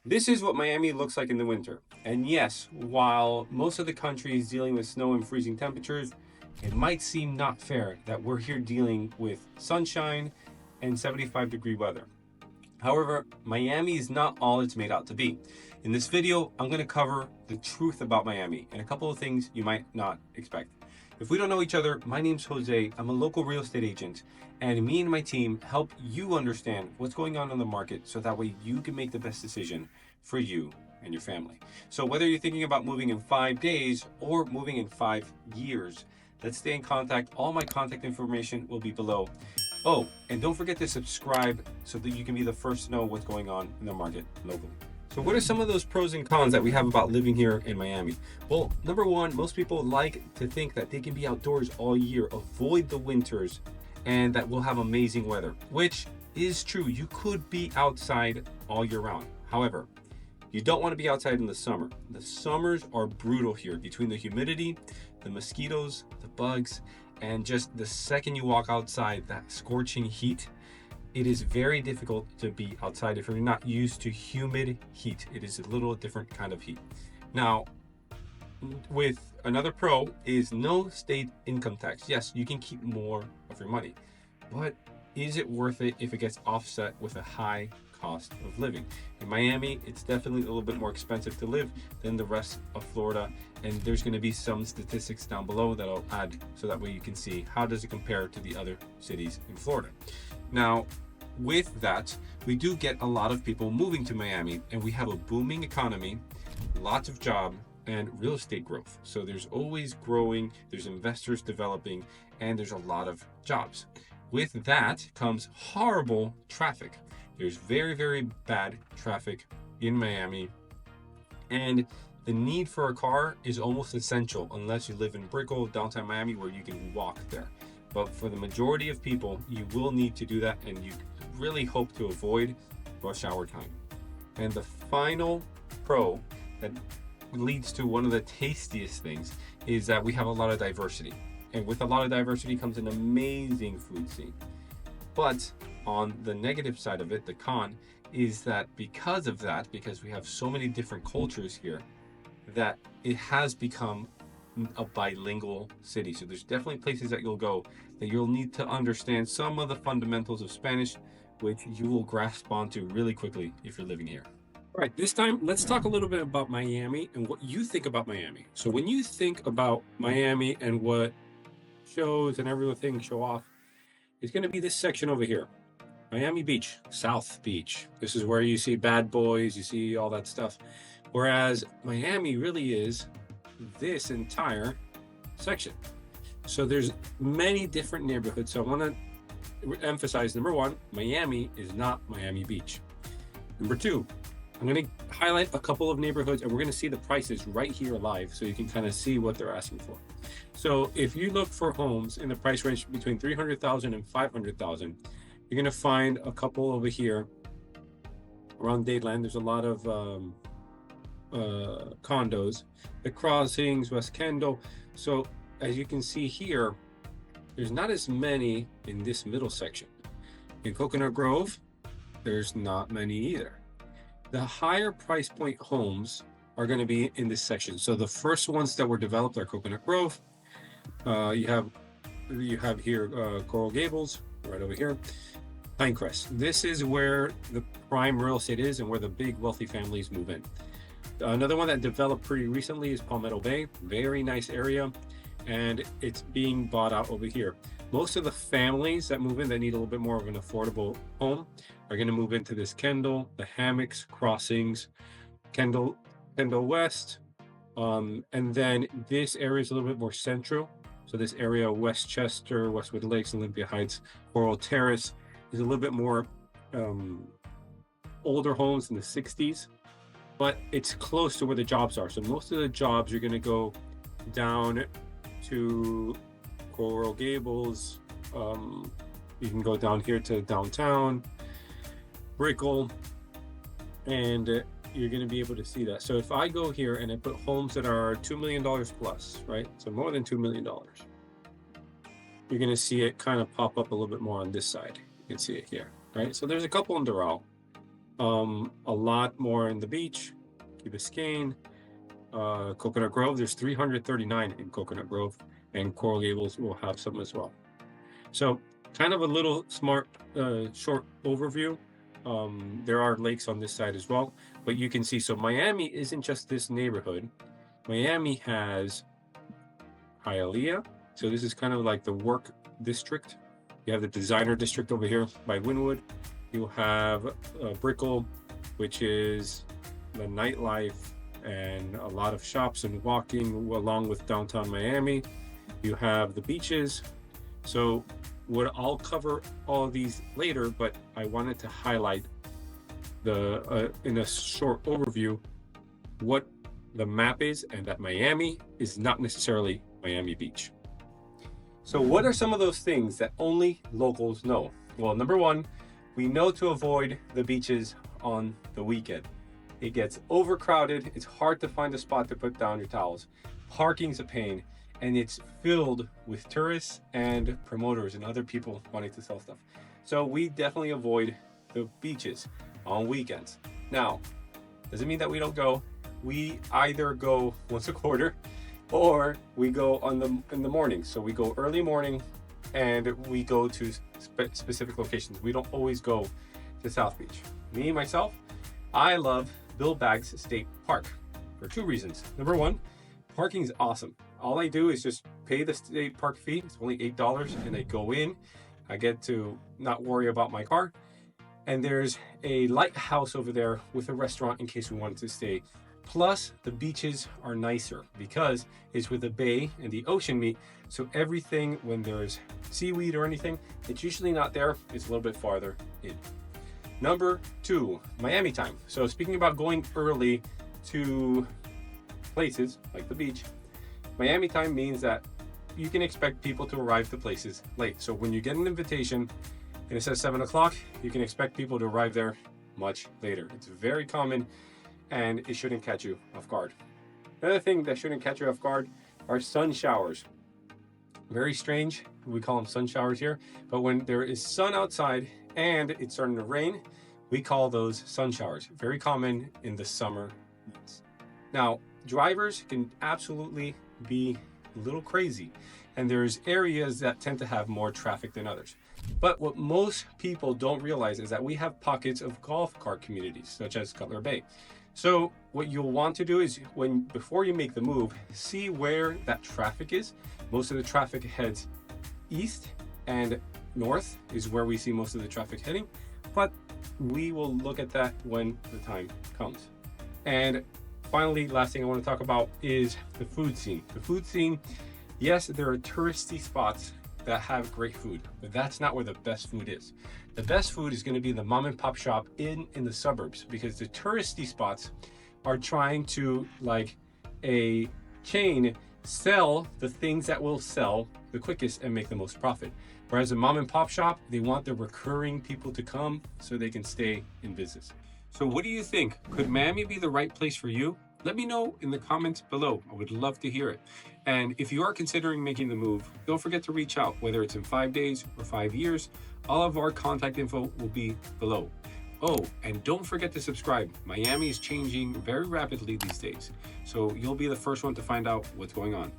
This is what Miami looks like in the winter. And yes, while most of the country is dealing with snow and freezing temperatures, it might seem not fair that we're here dealing with sunshine and 75-degree weather. However, Miami is not all it's made out to be. In this video, I'm going to cover the truth about Miami and a couple of things you might not expect. If we don't know each other, my name's Jose. I'm a local real estate agent, and me and my team help you understand what's going on in the market so that way you can make the best decision for you and your family. So whether you're thinking about moving in 5 days or moving in 5 years, let's stay in contact. All my contact information will be below. Oh, and don't forget to subscribe so that you can be the first to know what's going on in the market locally. So what are some of those pros and cons that we have about living here in Miami? Well, number one, most people like to think that they can be outdoors all year, avoid the winters, and that we'll have amazing weather, which is true. You could be outside all year round. However, you don't want to be outside in the summer. The summers are brutal here between the humidity, the mosquitoes, the bugs, and just the second you walk outside, that scorching heat. It is very difficult to be outside if you're not used to humid heat. It is a little different kind of heat. Now, with another pro is no state income tax. Yes, you can keep more of your money, but is it worth it if it gets offset with a high cost of living? In Miami, it's definitely a little bit more expensive to live than the rest of Florida, and there's going to be some statistics down below that I'll add so that way you can see how does it compare to the other cities in Florida. Now, with that, we do get a lot of people moving to Miami, and we have a booming economy, lots of jobs, and real estate growth. So there's always growing, there's investors developing, and there's a lot of jobs. With that comes horrible traffic. There's very, very bad traffic in Miami, and the need for a car is almost essential unless you live in Brickell, downtown Miami, where you can walk there. But for the majority of people, you will need to do that, and you really hope to avoid rush hour time. And the final pro that leads to one of the tastiest things is that we have a lot of diversity. And with a lot of diversity comes an amazing food scene. But on the negative side of it, the con, is that because of that, because we have so many different cultures here, that it has become a bilingual city. So there's definitely places that you'll go that you'll need to understand some of the fundamentals of Spanish, which you will grasp onto really quickly if you're living here. All right, this time let's talk a little bit about Miami and what you think about Miami. So when you think about Miami and what shows and everything show off, it's going to be this section over here. Miami Beach, South Beach. This is where you see bad boys, you see all that stuff. Whereas Miami really is this entire section. So there's many different neighborhoods. So I want to emphasize, number one, Miami is not Miami Beach. Number two, I'm going to highlight a couple of neighborhoods, and we're going to see the prices right here live so you can kind of see what they're asking for. So if you look for homes in the price range between 300,000 and 500,000, you're going to find a couple over here around Dayland. There's a lot of condos, the Crossings, West Kendall. So as you can see here, there's not as many in this middle section. In Coconut Grove, there's not many either. The higher price point homes are going to be in this section. So the first ones that were developed are Coconut Grove. You have here Coral Gables right over here. Pinecrest. This is where the prime real estate is and where the big wealthy families move in. Another one that developed pretty recently is Palmetto Bay. Very nice area, and it's being bought out over here. Most of the families that move in that need a little bit more of an affordable home are going to move into this Kendall, the Hammocks, Crossings, Kendall West, and then this area is a little bit more central. So this area, Westchester, Westwood Lakes, Olympia Heights, Coral Terrace, is a little bit more older homes in the 60s, but it's close to where the jobs are. So most of the jobs, you're going to go down to Coral Gables. You can go down here to downtown, Brickell, and you're going to be able to see that. So if I go here and I put homes that are $2 million plus, right? So more than $2 million, you're going to see it kind of pop up a little bit more on this side. You can see it here, right? So there's a couple in Doral. A lot more in the beach, Key Biscayne, Coconut Grove. There's 339 in Coconut Grove, and Coral Gables will have some as well. So kind of a little short overview. There are lakes on this side as well, but you can see, so Miami isn't just this neighborhood. Miami has Hialeah. So this is kind of like the work district. You have the designer district over here by Wynwood. You have Brickell, which is the nightlife and a lot of shops and walking along with downtown Miami. You have the beaches. So I'll cover all of these later, but I wanted to highlight in a short overview what the map is, and that Miami is not necessarily Miami Beach. So what are some of those things that only locals know? Well, number one, we know to avoid the beaches on the weekend. It gets overcrowded. It's hard to find a spot to put down your towels. Parking's a pain, and it's filled with tourists and promoters and other people wanting to sell stuff. So we definitely avoid the beaches on weekends. Now, doesn't mean that we don't go. We either go once a quarter or we go in the morning. So we go early morning and we go to specific locations. We don't always go to South Beach. Me, myself, I love Bill Baggs State Park for two reasons. Number one, parking is awesome. All I do is just pay the state park fee. It's only $8 and I go in. I get to not worry about my car. And there's a lighthouse over there with a restaurant in case we wanted to stay. Plus, the beaches are nicer because it's where the bay and the ocean meet. So everything, when there's seaweed or anything, it's usually not there. It's a little bit farther in. Number two, Miami time. So speaking about going early to places like the beach, Miami time means that you can expect people to arrive to places late. So when you get an invitation and it says 7 o'clock, you can expect people to arrive there much later. It's very common, and it shouldn't catch you off guard. Another thing that shouldn't catch you off guard are sun showers. Very strange, we call them sun showers here, but when there is sun outside and it's starting to rain, we call those sun showers. Very common in the summer months. Now, drivers can absolutely be a little crazy, and there's areas that tend to have more traffic than others. But what most people don't realize is that we have pockets of golf cart communities, such as Cutler Bay. So what you'll want to do is before you make the move, see where that traffic is. Most of the traffic heads east, and north is where we see most of the traffic heading, but we will look at that when the time comes. And finally, last thing I want to talk about is the food scene. The food scene, yes, there are touristy spots that have great food, but that's not where the best food is. The best food is going to be the mom and pop shop in the suburbs, because the touristy spots are trying to, like a chain, sell the things that will sell the quickest and make the most profit. Whereas a mom and pop shop, they want the recurring people to come so they can stay in business. So what do you think? Could Miami be the right place for you? Let me know in the comments below. I would love to hear it. And if you are considering making the move, don't forget to reach out, whether it's in 5 days or 5 years. All of our contact info will be below. Oh, and don't forget to subscribe. Miami is changing very rapidly these days, so you'll be the first one to find out what's going on.